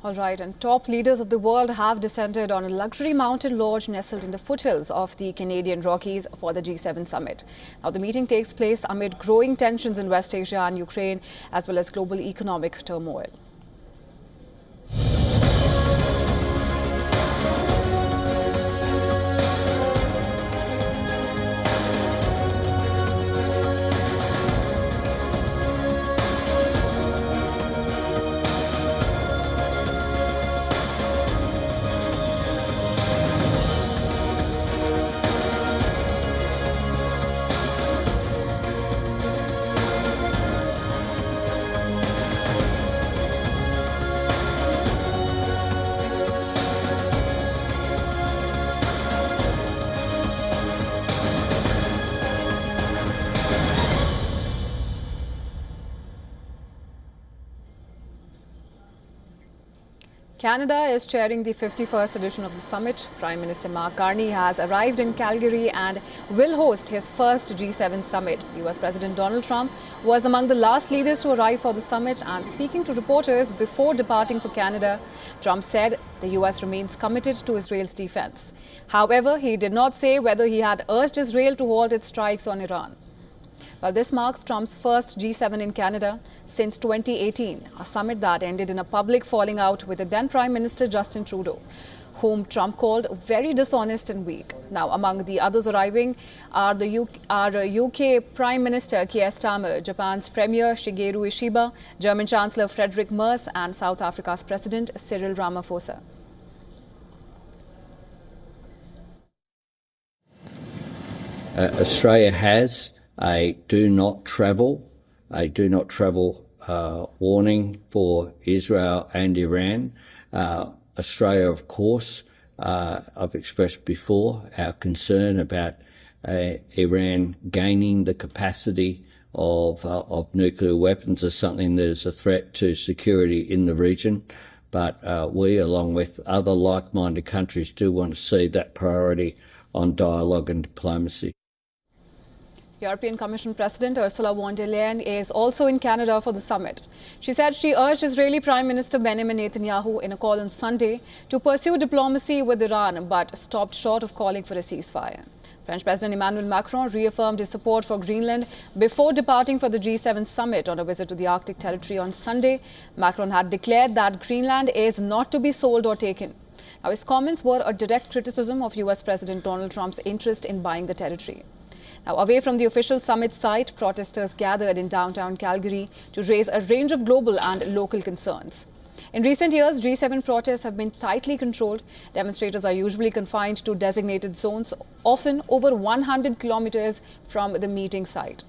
All right, and top leaders of the world have descended on a luxury mountain lodge nestled in the foothills of the Canadian Rockies for the G7 summit. Now, the meeting takes place amid growing tensions in West Asia and Ukraine, as well as global economic turmoil. Canada is chairing the 51st edition of the summit. Prime Minister Mark Carney has arrived in Calgary and will host his first G7 summit. US President Donald Trump was among the last leaders to arrive for the summit, and speaking to reporters before departing for Canada, Trump said the US remains committed to Israel's defense. However, he did not say whether he had urged Israel to halt its strikes on Iran. Well, this marks Trump's first G7 in Canada since 2018, a summit that ended in a public falling out with the then Prime Minister Justin Trudeau, whom Trump called very dishonest and weak. Now, among the others arriving are UK Prime Minister Keir Starmer, Japan's Premier Shigeru Ishiba, German Chancellor Friedrich Merz, and South Africa's President Cyril Ramaphosa. Australia has a do not travel warning for Israel and Iran. Australia, of course, I've expressed before our concern about Iran gaining the capacity of nuclear weapons as something that is a threat to security in the region. But we, along with other like-minded countries, do want to see that priority on dialogue and diplomacy. European Commission President Ursula von der Leyen is also in Canada for the summit. She said she urged Israeli Prime Minister Benjamin Netanyahu in a call on Sunday to pursue diplomacy with Iran, but stopped short of calling for a ceasefire. French President Emmanuel Macron reaffirmed his support for Greenland before departing for the G7 summit on a visit to the Arctic territory on Sunday. Macron had declared that Greenland is not to be sold or taken. Now, his comments were a direct criticism of US President Donald Trump's interest in buying the territory. Now, away from the official summit site, protesters gathered in downtown Calgary to raise a range of global and local concerns. In recent years, G7 protests have been tightly controlled. Demonstrators are usually confined to designated zones, often over 100 kilometers from the meeting site.